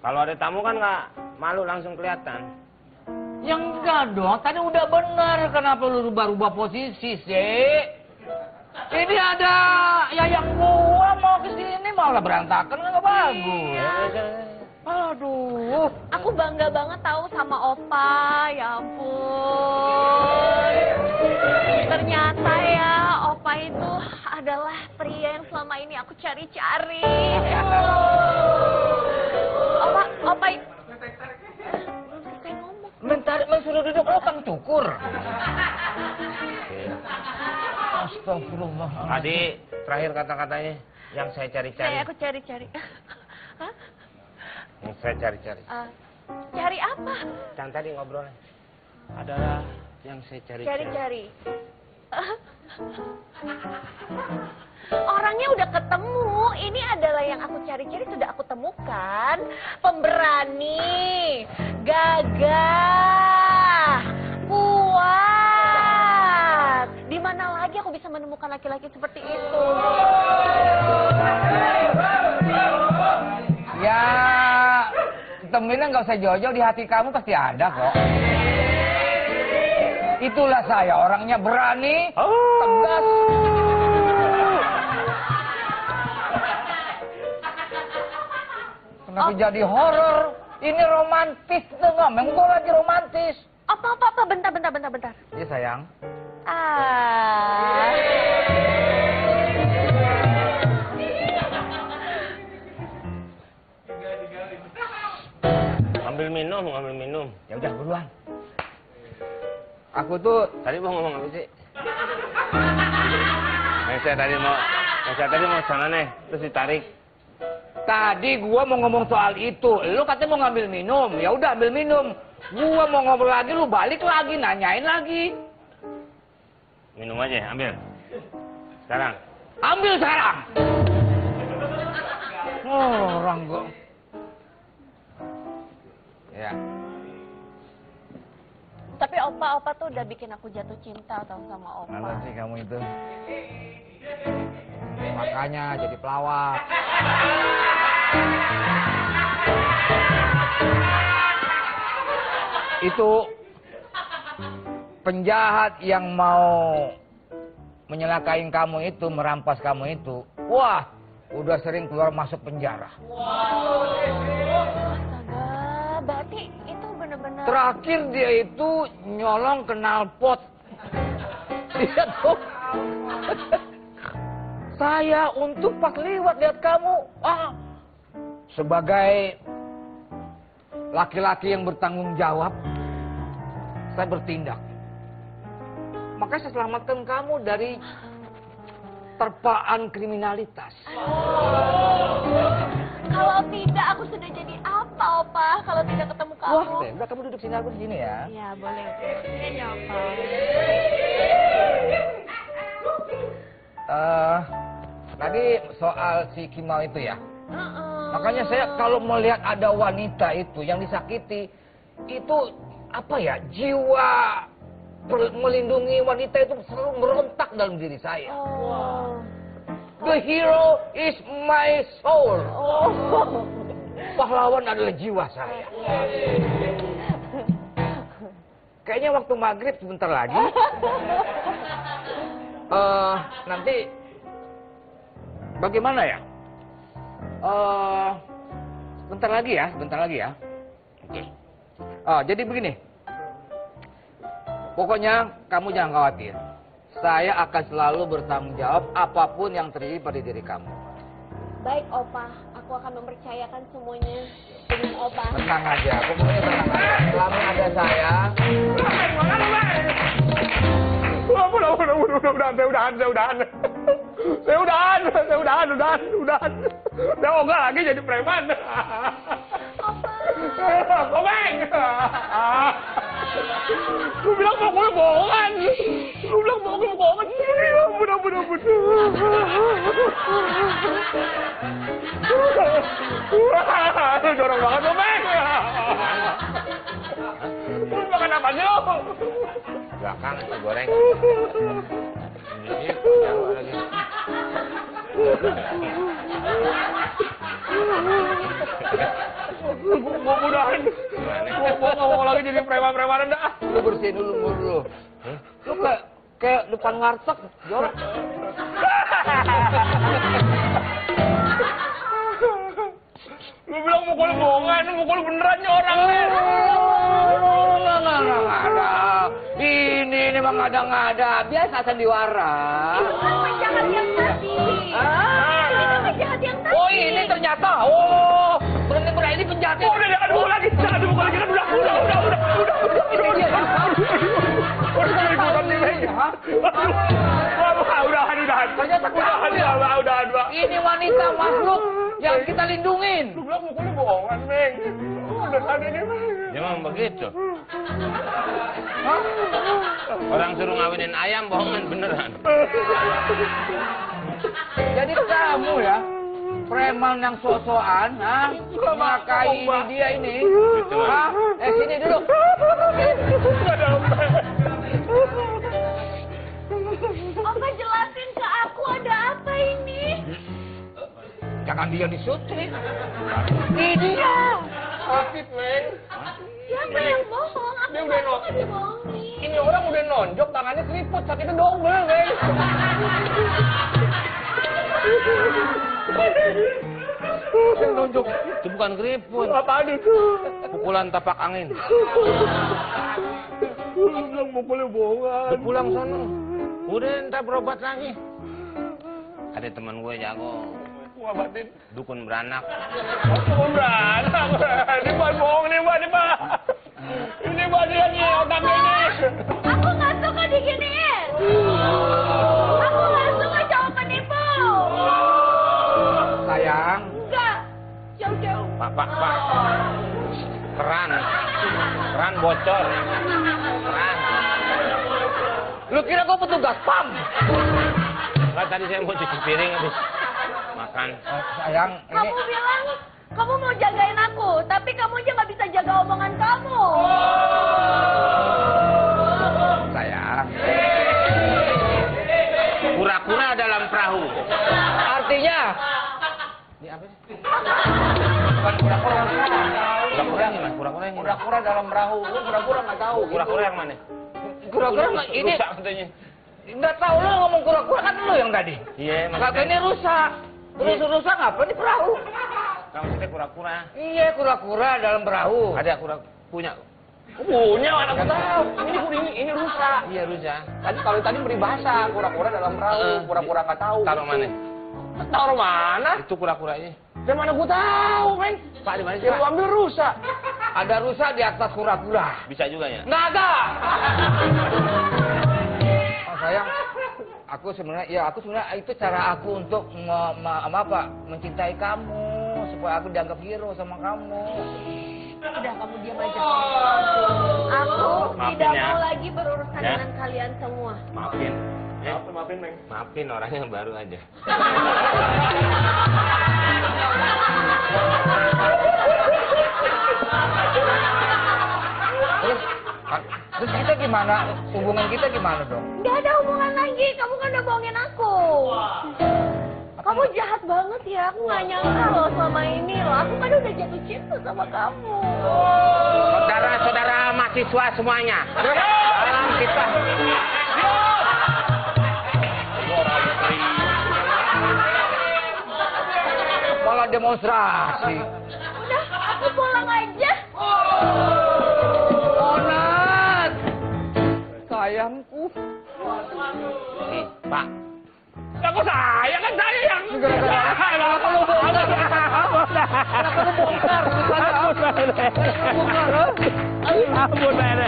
Kalau ada tamu kan nggak malu langsung kelihatan. Ya enggak dong, tadi udah bener. Kenapa lu rubah-rubah posisi sih? Ini ada Yayang gua mau kesini malah berantakan, nggak bagus. Aduh. Aku bangga banget tahu sama Opa, ya ampun. Ternyata ya Opa itu adalah pria yang selama ini aku cari-cari. Opa. Belum selesai ngomong. Bentar, suruh duduk lo Kang Cukur. Astagfirullah. Tadi terakhir kata-katanya yang saya cari-cari. Aku cari-cari. Hah? Yang saya cari-cari. Cari apa? Yang tadi ngobrolnya adalah yang saya cari-cari. Cari-cari. Orangnya udah ketemu. Ini adalah yang aku cari-cari, sudah aku temukan. Pemberani, gagah, kuat. Di mana lagi aku bisa menemukan laki-laki seperti itu? Ya, temennya nggak usah jauh-jauh, di hati kamu pasti ada kok. Itulah saya, orangnya berani, tegas. Kenapa jadi horor? Ini romantis tuh, ngomong gue lagi romantis. Apa? Bentar. Iya sayang. Ambil minum. Ya udah buruan. Aku tuh Tadi mau ngomong apa sih? Yang saya tadi mau sana nih, terus ditarik. tadi gua mau ngomong soal itu. Lu katanya mau ngambil minum. Ya udah ambil minum. Gua mau ngobrol lagi, lu balik lagi, nanyain lagi. Minum aja, ambil. Sekarang. Ambil sekarang. Oh, orang gua. Ya. Tapi Opa tuh udah bikin aku jatuh cinta tau sama Opa. Malah sih kamu itu. Makanya jadi pelawak. Itu penjahat yang mau menyelakain kamu itu, merampas kamu itu. Wah, udah sering keluar masuk penjara. Astaga, berarti itu bener-bener... Terakhir dia itu nyolong knalpot. Lihat tuh. Saya untuk pas lewat lihat kamu. Sebagai laki-laki yang bertanggung jawab, saya bertindak. Makanya saya selamatkan kamu dari terpaan kriminalitas. Kalau tidak, aku sudah jadi apa, Opa? Kalau tidak ketemu kamu. Wah, udah kamu duduk sini, aku di sini ya. Iya, boleh. Ini Opa. Tadi soal si Kimal itu ya. Makanya saya kalau melihat ada wanita itu yang disakiti, itu apa ya, jiwa melindungi wanita itu selalu merontak dalam diri saya. The hero is my soul. Pahlawan adalah jiwa saya. Kayaknya waktu maghrib sebentar lagi. Nanti bagaimana ya? Sebentar lagi ya. Oke. Jadi begini. Pokoknya kamu jangan khawatir. Saya akan selalu bertanggung jawab apapun yang terjadi pada diri kamu. Baik, Opa. Aku akan mempercayakan semuanya dengan Opa. Tenang aja, pokoknya tenang aja. Selama ada saya. Udah. Saya ogah lagi jadi preman. Komeng. Lu bilang pokoknya bohongan. Mudah. Lu jorok banget, Komeng. Lu makan apa sih lu? Belakang nasi goreng. Ini jauh lagi. Gua mudahan. Gua nggak mau lagi jadi preman-premanan dah. Lu bersihin dulu mulut lu. Lu kayak depan warteg, jorok. Lu bilang mukul bohongan, mukul benerannya orang nih. Nggak ada. Ini memang ngada-ngada. Biasa sandiwara. Itu kan penjahat yang tadi. Ini kan penjahat yang tadi. Oh ini ternyata. Oh berarti ini penjahat. Oh udah jangan dibukul lagi, jangan dibukul lagi. Udah. Ini dia. Udah ikutan nih, Bang. Udahan. Ternyata kamu ya. Udahan, Bang. Ini wanita makhluk yang kita lindungin. Lu bilang mukulnya bohongan, Bang. Udahan ini, Bang. Memang begitu. Orang suruh ngawinin ayam, bohongan beneran. Jadi kamu ya, preman yang sosokan, memakai ini dia ini. Betul. Sini dulu. Opa jelasin ke aku ada apa ini? Jangan dia disuntik. Ini dia. Sakit, Bang. Siapa yang bohong? Aku Dia udah nggak dibohongin. Ini orang udah nonjok, tangannya keriput, sakitnya double, Bang. Yang nonjok. Itu bukan keriput, Apaan itu? pukulan tapak angin. Lu bilang mukulnya bohongan. Udah pulang sono. Udah ntar berobat lagi. Ada teman gue jago, Ngabatin. dukun beranak. Oh, beranak. Ini bukan bohong nih, Mbak. Ini Mbak dia nih, otaknya nih. Aku nggak suka diginiin. Aku nggak suka cowok penipu. Sayang. Enggak. Jauh-jauh. Pak. Keran bocor. Keran. Lu kira gua petugas PAM? Enggak, tadi saya mau cuci piring habis makan. Sayang, ini Kamu bilang kamu mau jagain aku, tapi kamu aja nggak bisa jaga omongan kamu. sayang. Kura-kura dalam perahu. Artinya Ini apa sih? bukan kura-kura. Kura-kura ini, Mas. Kura-kura ini. Kura-kura dalam perahu. Lu kura-kura nggak tahu. Kura-kura yang mana? Kura-kura nggak ini. Rusak katanya. Nggak tahu lu ngomong kura-kura kan lu yang tadi. Iya, Kagak ini rusak. Terus rusak apa di perahu? Kamu maksudnya kura-kura. Iya kura-kura dalam perahu. Ada punya. Punya anak gua tahu. Ini rusak. Iya, rusak. Kalau tadi peribahasa, kura-kura dalam perahu, pura-pura nggak tahu. Taruh mana? Taruh mana? Itu kura-kuranya. Dari mana gua tahu, Meng? Pak, di mana sih, Yang lu Pak? ambil rusak. Ada rusak di atas kura-kura. Bisa juga ya? Nggak ada. Oh, sayang, aku sebenarnya itu cara aku untuk mencintai kamu supaya aku dianggap hero sama kamu. Udah kamu diam aja. Aku Maafin tidak ya. mau lagi berurusan Ya. dengan kalian semua. Maafin. Maafin, Meng. Maafin orangnya yang baru aja. Terus kita gimana? Hubungan kita gimana dong? Gak ada hubungan lagi, kamu kan udah bohongin aku. Kamu jahat banget ya, aku gak nyangka loh selama ini loh. Aku kan udah jatuh cinta sama kamu. Saudara-saudara mahasiswa semuanya. Salam kita. Malah demonstrasi. Udah, aku pulang aja. Onat, sayangku. Nih, Pak. Aku saya kan saya yang Kenapa lu bongkar? Kenapa lu bongkar? Ampun, Pak.